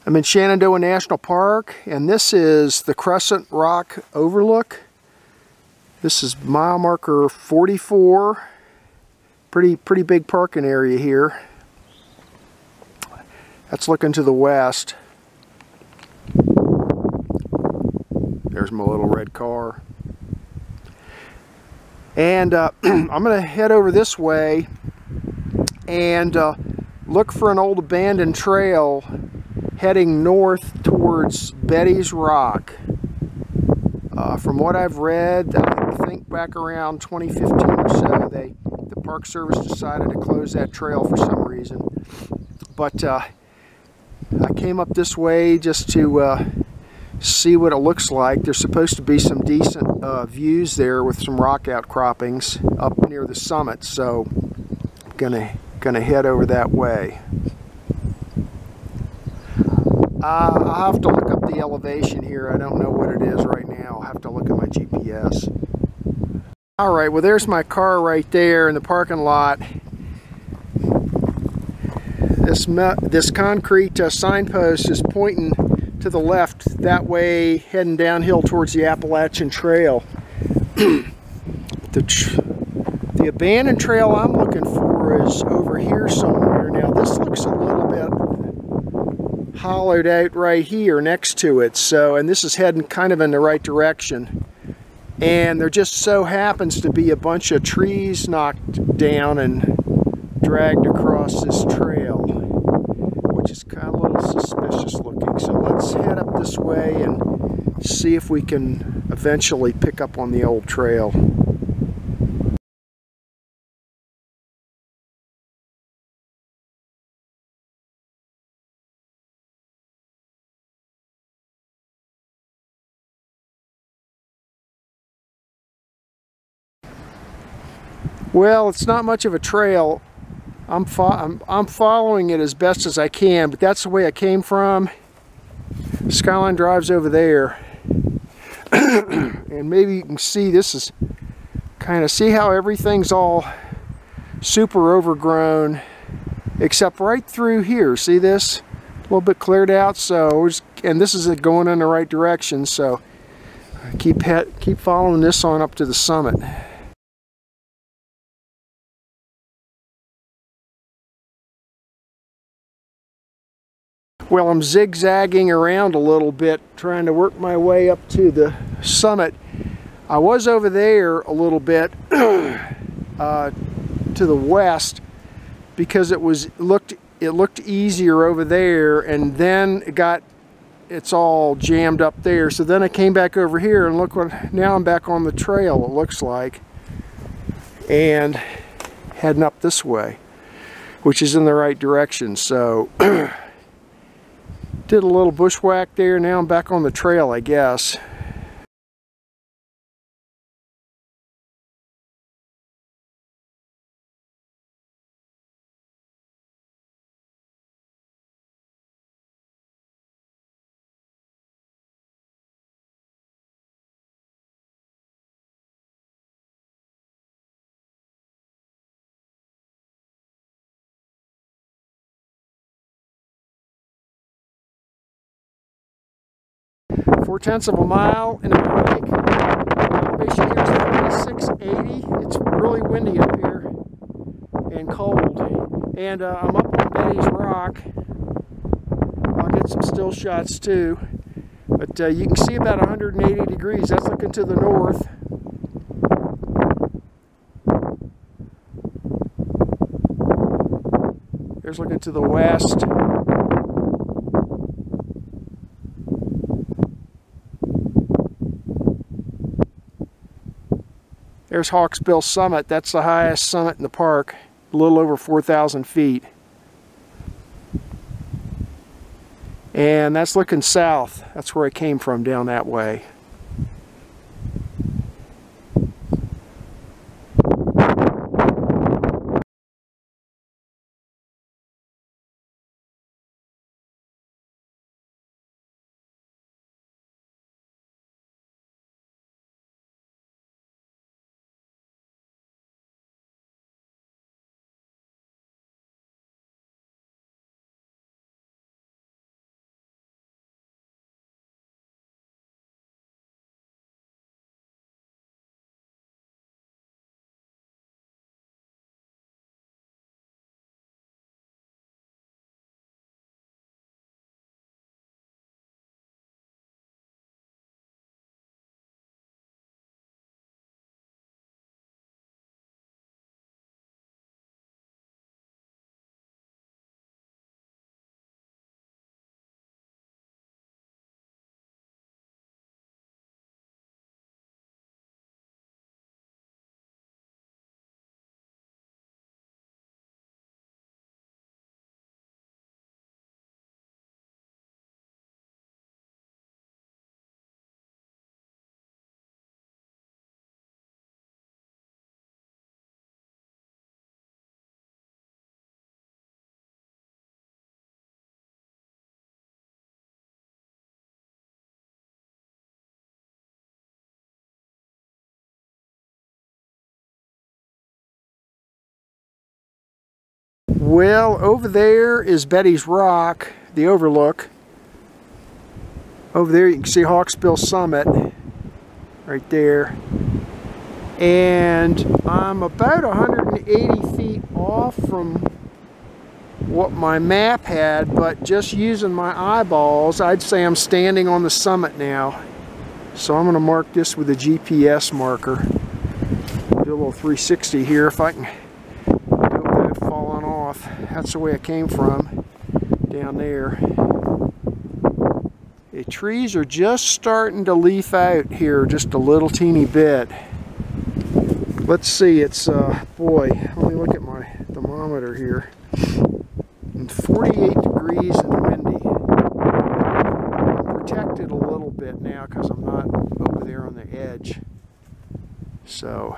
I'm in Shenandoah National Park, and this is the Crescent Rock Overlook. This is mile marker 44. Pretty big parking area here. That's looking to the west. There's my little red car. And I'm going to head over this way and look for an old abandoned trail heading north towards Betty's Rock. From what I've read, I think back around 2015 or so, the Park Service decided to close that trail for some reason. But I came up this way just to see what it looks like. There's supposed to be some decent views there with some rock outcroppings up near the summit, so I'm gonna head over that way. I'll have to look up the elevation here. I don't know what it is right now. I'll have to look at my GPS. Alright, well there's my car right there in the parking lot. This concrete signpost is pointing to the left, that way heading downhill towards the Appalachian Trail. The abandoned trail I'm looking for is over here somewhere. Now this looks a little bit hollowed out right here next to it, so, and this is heading kind of in the right direction, and there just so happens to be a bunch of trees knocked down and dragged across this trail, which is kind of a little suspicious looking. So let's head up this way and see if we can eventually pick up on the old trail. Well, it's not much of a trail. I'm following it as best as I can, but that's the way I came from. Skyline Drive's over there. And maybe you can see, this is see how everything's all super overgrown, except right through here. See this? A little bit cleared out, so and this is it going in the right direction, so keep following this on up to the summit. Well, I'm zigzagging around a little bit, trying to work my way up to the summit. I was over there a little bit to the west because it looked easier over there, and then it's all jammed up there. So then I came back over here, and look what, now I'm back on the trail, it looks like, and heading up this way, which is in the right direction. So did a little bushwhack there, now I'm back on the trail, I guess. Four-tenths of a mile in a hike. Elevation here is 4680. It's really windy up here and cold. And I'm up on Betty's Rock. I'll get some still shots too. But you can see about 180 degrees. That's looking to the north. There's looking to the west. There's Hawksbill Summit. That's the highest summit in the park, a little over 4,000 feet. And that's looking south. That's where I came from, down that way. Well, over there is Betty's Rock, the overlook. Over there you can see Hawksbill Summit, right there. And I'm about 180 feet off from what my map had, but just using my eyeballs, I'd say I'm standing on the summit now. So I'm going to mark this with a GPS marker. Do a little 360 here if I can do it without falling off. That's the way it came from, down there. The trees are just starting to leaf out here just a little teeny bit. Let's see, it's, boy, let me look at my thermometer here. And 48 degrees and windy. I'm protected a little bit now because I'm not over there on the edge. So,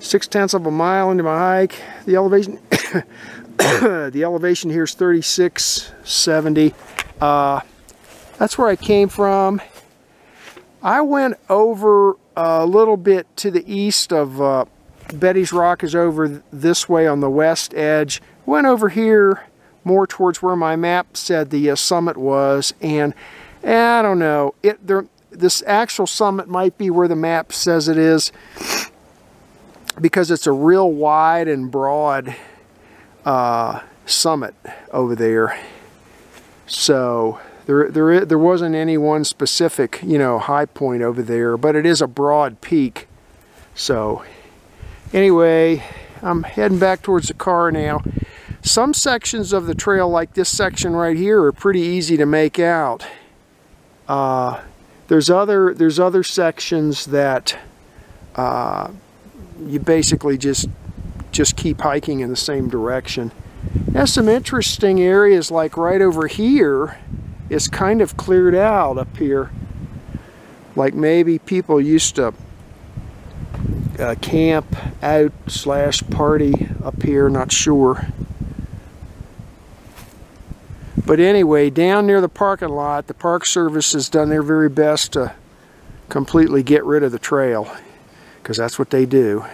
six-tenths of a mile into my hike. The elevation, the elevation here is 3670. That's where I came from. I went over a little bit to the east of Betty's Rock is over this way on the west edge. Went over here more towards where my map said the summit was, and I don't know. This actual summit might be where the map says it is, because it's a real wide and broad summit over there. So there wasn't any one specific, you know, high point over there, but it is a broad peak. So anyway, I'm heading back towards the car now. Some sections of the trail, like this section right here, are pretty easy to make out. There's other sections that you basically just keep hiking in the same direction. There's some interesting areas, like right over here is kind of cleared out up here. Like maybe people used to camp out / party up here, not sure. But anyway, down near the parking lot, the Park Service has done their very best to completely get rid of the trail, because that's what they do.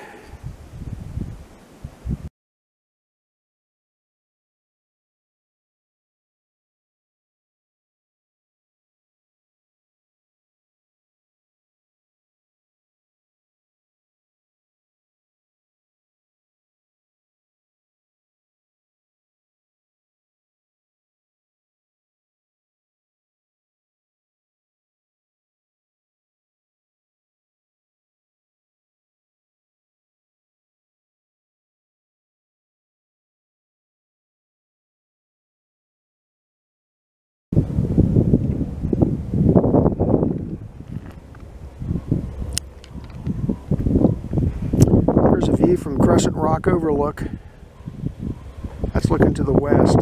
There's a view from Crescent Rock Overlook. That's looking to the west.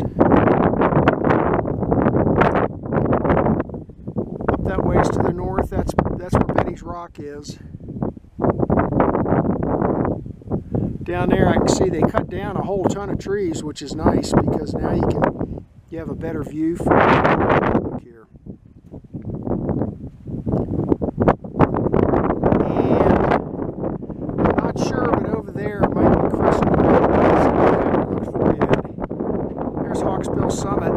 Up that ways to the north, that's where Betty's Rock is. Down there I can see they cut down a whole ton of trees, which is nice because now you have a better view from the overlook here. There's Hawksbill Summit.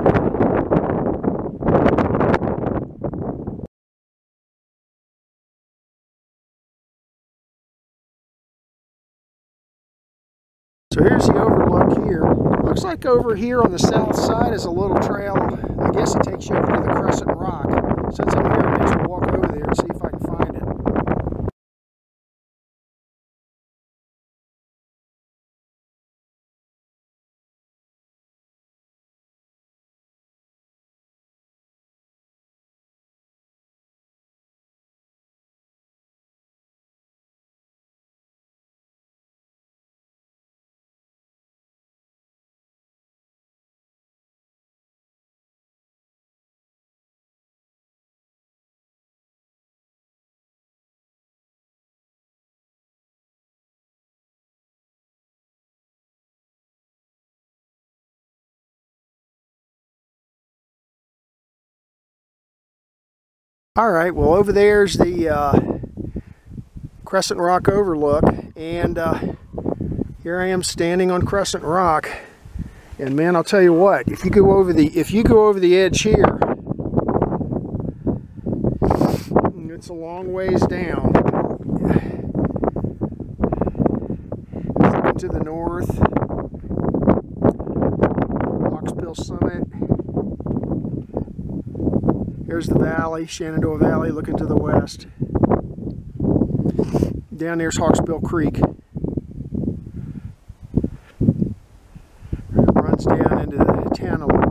So here's the overlook here. Looks like over here on the south side is a little trail. I guess it takes you over to the Crescent Rock. Since I'm here, I may as well walk over there and see if I can find it. Alright, well over there's the Crescent Rock Overlook, and here I am standing on Crescent Rock. And man, I'll tell you what, if you go over the edge here, it's a long ways down. Looking to the north, Hawksbill Summit. Here's the valley, Shenandoah Valley, looking to the west. Down there's Hawksbill Creek. Runs down into the town of Buracker.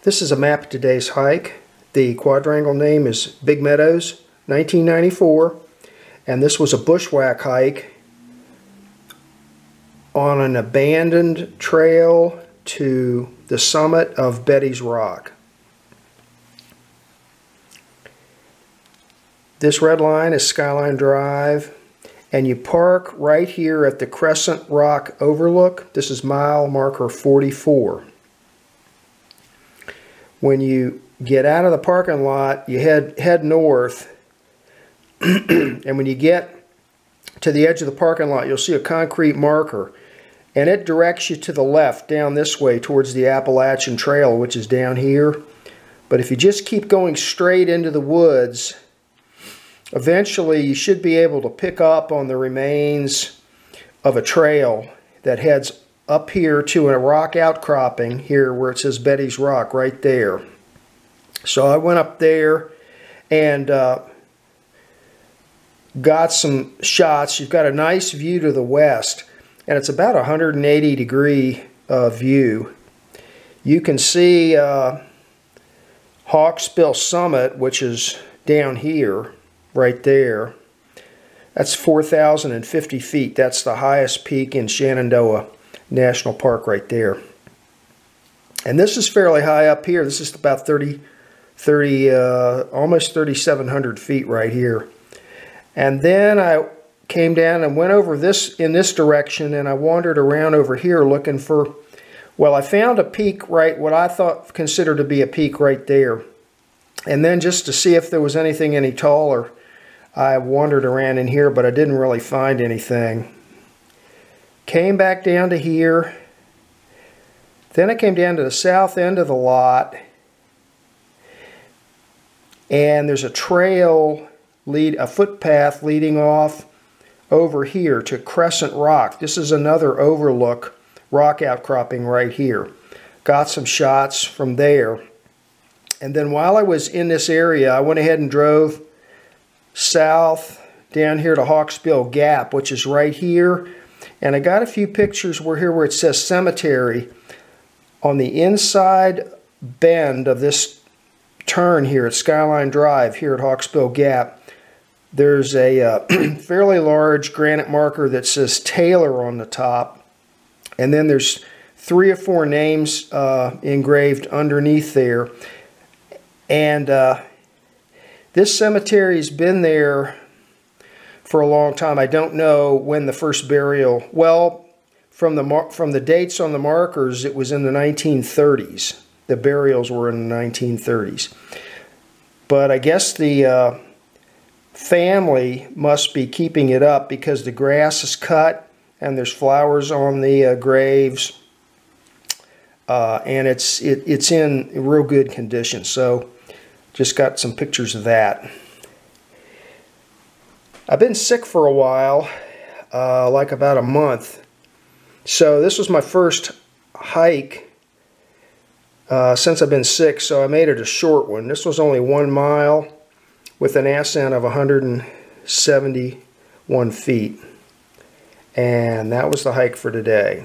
This is a map of today's hike. The quadrangle name is Big Meadows, 1994, and this was a bushwhack hike on an abandoned trail to the summit of Betty's Rock. This red line is Skyline Drive, and you park right here at the Crescent Rock Overlook. This is mile marker 44. When you get out of the parking lot, you head north, and when you get to the edge of the parking lot, you'll see a concrete marker, and it directs you to the left down this way towards the Appalachian Trail, which is down here. But if you just keep going straight into the woods, eventually you should be able to pick up on the remains of a trail that heads up here to a rock outcropping here where it says Betty's Rock right there. So I went up there and got some shots. You've got a nice view to the west, and it's about a 180-degree view. You can see Hawksbill Summit, which is down here right there. That's 4,050 feet. That's the highest peak in Shenandoah National Park right there. And this is fairly high up here. This is about almost 3,700 feet right here. And then I came down and went over in this direction, and I wandered around over here looking for, well, I found a peak right, what I considered to be a peak right there. And then just to see if there was anything any taller, I wandered around in here, but I didn't really find anything. Came back down to here. Then I came down to the south end of the lot, and there's a trail, a footpath leading off over here to Crescent Rock. This is another overlook, rock outcropping right here. Got some shots from there. And then while I was in this area, I went ahead and drove south down here to Hawksbill Gap, which is right here. And I got a few pictures where it says cemetery. On the inside bend of this turn here at Skyline Drive here at Hawksbill Gap, there's a fairly large granite marker that says Taylor on the top. And then there's 3 or 4 names engraved underneath there. And this cemetery has been there for a long time. I don't know when the first burial, well, from the dates on the markers, it was in the 1930s. the burials were in the 1930s. But I guess the family must be keeping it up because the grass is cut and there's flowers on the graves, and it's in real good condition. So just got some pictures of that. I've been sick for a while, like about a month. So this was my first hike since I've been sick, so I made it a short one. This was only 1 mile with an ascent of 171 feet. And that was the hike for today.